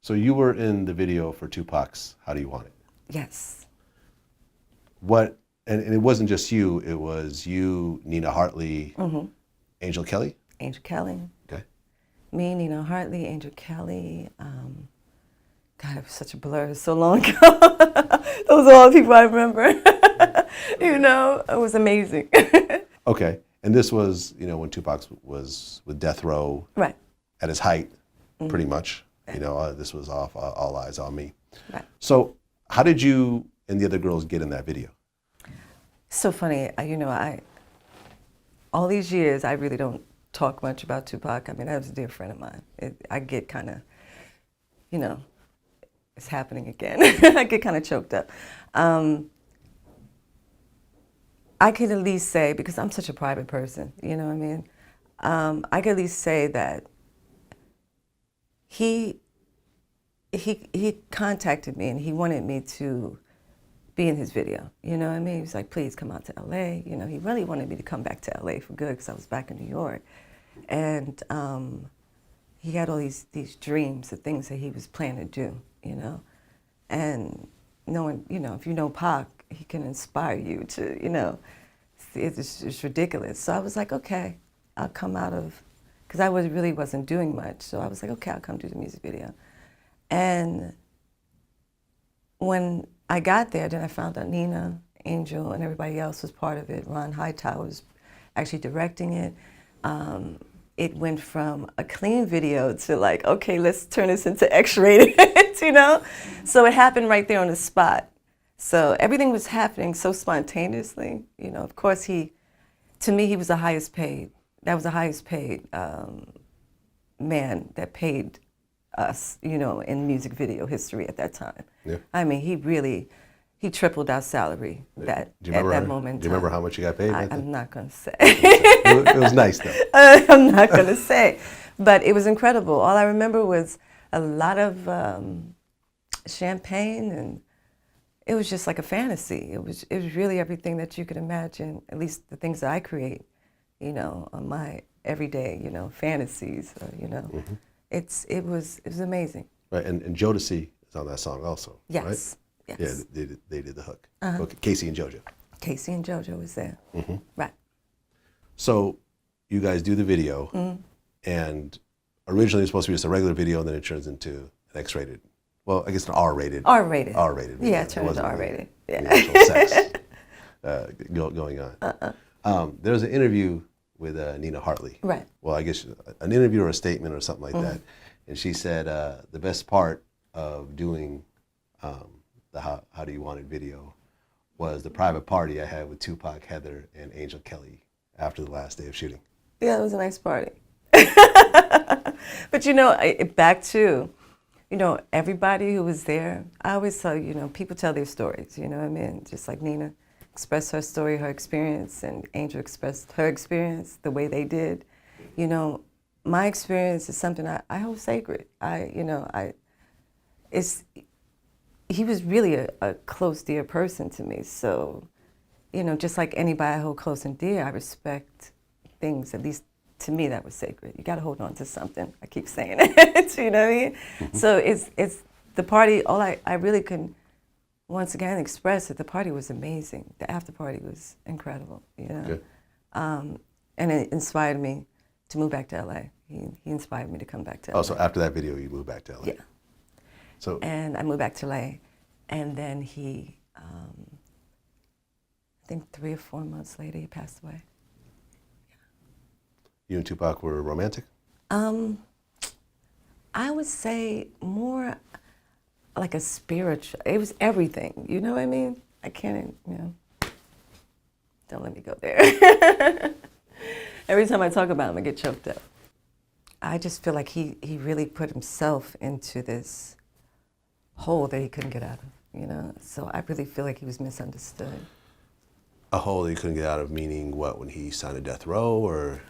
So you were in the video for Tupac's How Do You Want It? Yes. What, and it wasn't just you, it was you, Nina Hartley, Angel Kelly? Angel Kelly. Okay. Me, Nina Hartley, Angel Kelly. God, it was such a blur. It was so long ago. Those are all the people I remember. You know, it was amazing. Okay. And this was, you know, when Tupac was with Death Row. Right. At his height, pretty much. You know, this was off All Eyes on Me. Right. So how did you and the other girls get in that video? So funny. You know, all these years, I really don't talk much about Tupac. I mean, that was a dear friend of mine. I get kind of, you know, it's happening again. I get kind of choked up. I could at least say, because I'm such a private person, you know what I mean? I could at least say that he contacted me and he wanted me to be in his video, you know what I mean? He was like, please come out to LA. You know, he really wanted me to come back to LA for good because I was back in New York. And he had all these dreams of things that he was planning to do, you know? And knowing, you know, if you know Pac, he can inspire you to, you know, it's ridiculous. So I was like, okay, I'll come out of, because I really wasn't doing much. So I was like, okay, I'll come do the music video. And when I got there, then I found out Nina, Angel, and everybody else was part of it. Ron Hightower was actually directing it. It went from a clean video to like, okay, let's turn this into X-rated, you know? So it happened right there on the spot. So everything was happening so spontaneously. You know, of course, to me, he was the highest paid. That was the highest paid man that paid us, you know, in music video history at that time. Yeah. I mean, he tripled our salary at that moment. Do you remember how much you got paid? I'm not going to say. It was nice, though. I'm not going to say. But it was incredible. All I remember was a lot of champagne, and it was just like a fantasy. It was really everything that you could imagine, at least the things that I create, you know, on my everyday, you know, fantasies, you know. Mm-hmm. It was amazing. Right, and Jodeci is on that song also, yes. Right? Yes. Yeah, they did the hook. Okay, K-Ci and JoJo. K-Ci and JoJo was there. Mm-hmm. Right. So you guys do the video, and originally it was supposed to be just a regular video, and then it turns into an X-rated, well, I guess an R-rated. R-rated. R-rated. Yeah, it turned into R-rated. Yeah. Actual sex going on. There was an interview with Nina Hartley. Right. Well, I guess an interview or a statement or something like that. And she said the best part of doing the How Do You Want It video was the private party I had with Tupac, Heather, and Angel Kelly after the last day of shooting. Yeah, it was a nice party. But you know, back to, you know, everybody who was there, I always tell, you know, people tell their stories, you know what I mean? Just like Nina expressed her story, her experience, and Angel expressed her experience the way they did. You know, my experience is something I hold sacred. He was really a close, dear person to me. So, you know, just like anybody I hold close and dear, I respect things, at least to me, that was sacred. You got to hold on to something. I keep saying it, you know what I mean? Mm-hmm. So it's the party, all I really can, once again, express that the party was amazing. The after party was incredible, you know? Good. And it inspired me to move back to LA. He inspired me to come back to LA. Oh, so after that video, you moved back to LA? Yeah. So. And I moved back to LA, and then he, I think 3 or 4 months later, he passed away. You and Tupac were romantic? I would say more like a spiritual, it was everything, you know what I mean? I can't, you know, don't let me go there. Every time I talk about him, I get choked up. I just feel like he really put himself into this hole that he couldn't get out of, you know? So I really feel like he was misunderstood. A hole that he couldn't get out of, meaning what, when he signed a death row, or?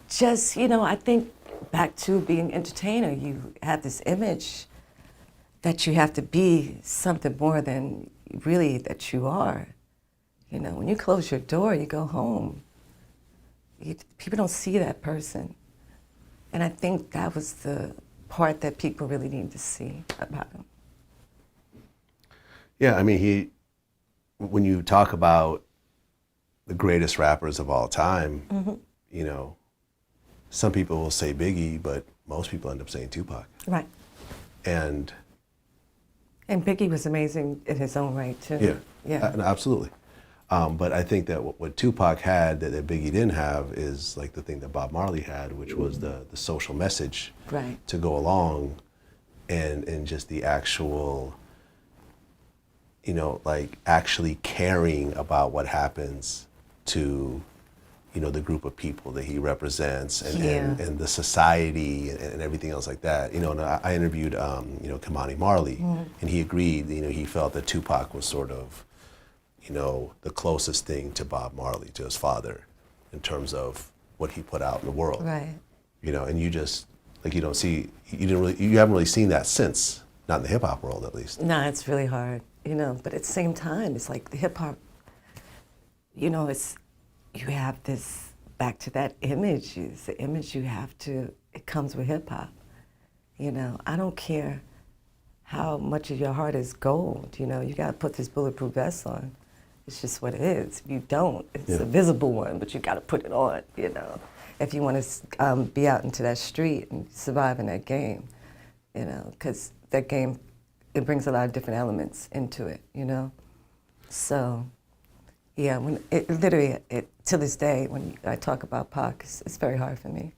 Just, you know, I think back to being an entertainer, you have this image that you have to be something more than really that you are. You know, when you close your door, you go home. People don't see that person. And I think that was the part that people really need to see about him. Yeah, I mean, when you talk about the greatest rappers of all time, you know, some people will say Biggie, but most people end up saying Tupac. Right. And Biggie was amazing in his own right, too. yeah, Yeah. Absolutely. But I think that what Tupac had that Biggie didn't have is like the thing that Bob Marley had, which was the social message Right. to go along, and just the actual, you know, like actually caring about what happens to, you know, the group of people that he represents and the society and everything else like that. You know, and I interviewed, you know, Kamani Marley, and he agreed, you know, he felt that Tupac was sort of, you know, the closest thing to Bob Marley, to his father, in terms of what he put out in the world. Right. You know, and you just, like, you haven't really seen that since, not in the hip hop world at least. No, it's really hard, you know, but at the same time, it's like the hip hop, you know, you have this, back to that image, it's the image you have to, it comes with hip hop. You know, I don't care how much of your heart is gold, you know, you gotta put this bulletproof vest on. It's just what it is. If you don't, it's a visible one, but you gotta put it on, you know, if you wanna be out into that street and survive in that game, you know, because that game, it brings a lot of different elements into it, you know. So, yeah, when to this day, when I talk about Pac, it's very hard for me.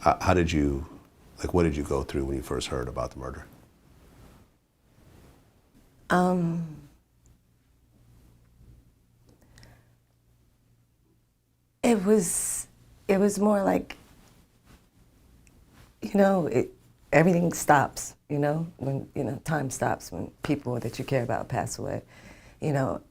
How did you, like, what did you go through when you first heard about the murder? It was more like, you know, everything stops, you know, when, you know, time stops when people that you care about pass away. You know,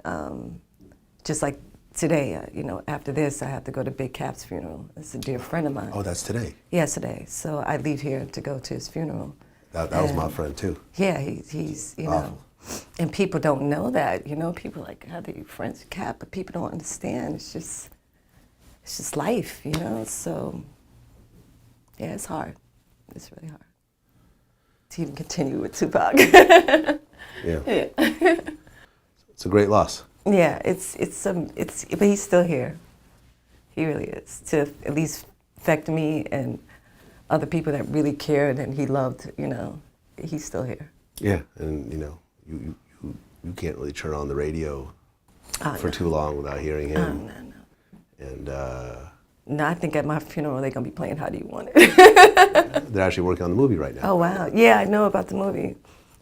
just like today, you know, after this, I have to go to Big Cap's funeral. It's a dear friend of mine. Oh, that's today? Yes, today. So I leave here to go to his funeral. That was my friend, too. Yeah, he's you know, and people don't know that, you know, people are like, how are you friends with Cap? But people don't understand. It's just life, you know, so, yeah, it's hard. It's really hard to even continue with Tupac. Yeah. Yeah. It's a great loss. Yeah, but he's still here. He really is. To at least affect me and other people that really cared and he loved, you know, he's still here. Yeah, and you know, you can't really turn on the radio for too long without hearing him. No. And no, I think at my funeral they're gonna be playing "How Do You Want It." they're actually working on the movie right now. Oh wow! Yeah, I know about the movie.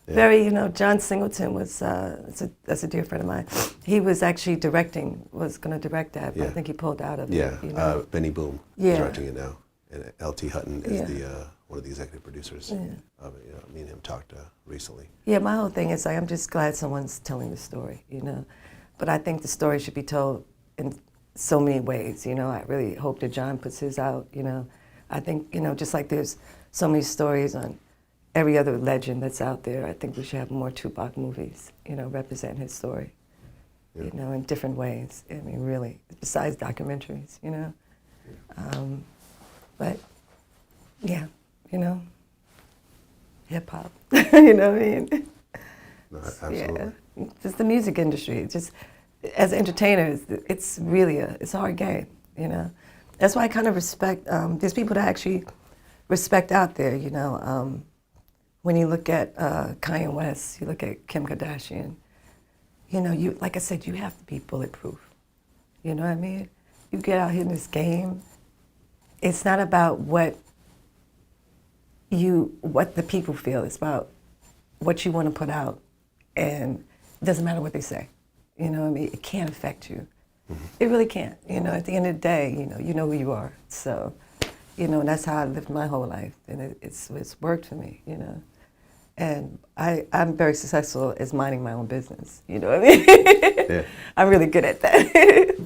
Yeah. Very, you know, John Singleton was that's a dear friend of mine. He was actually was going to direct that, but I think he pulled out of it. Yeah, you know? Benny Boom is directing it now, and L.T. Hutton is one of the executive producers of it. You know, me and him talked recently. Yeah, my whole thing is like, I'm just glad someone's telling the story, you know. But I think the story should be told in so many ways, you know. I really hope that John puts his out, you know. I think, you know, just like there's so many stories on every other legend that's out there, I think we should have more Tupac movies, you know, represent his story, you know, in different ways. I mean, really, besides documentaries, you know. But, yeah, you know, hip-hop, you know what I mean? No, absolutely. Yeah, just the music industry, just as entertainers, it's really it's a hard game, you know. That's why I kind of respect, there's people that actually respect out there, you know. When you look at Kanye West, you look at Kim Kardashian, you know, like I said, you have to be bulletproof. You know what I mean? You get out here in this game, it's not about what the people feel, it's about what you want to put out, and it doesn't matter what they say. You know what I mean? It can't affect you. Mm-hmm. It really can't. You know, at the end of the day, you know who you are. So, you know, and that's how I lived my whole life, and it's worked for me, you know. And I'm very successful as minding my own business, you know what I mean? Yeah. I'm really good at that.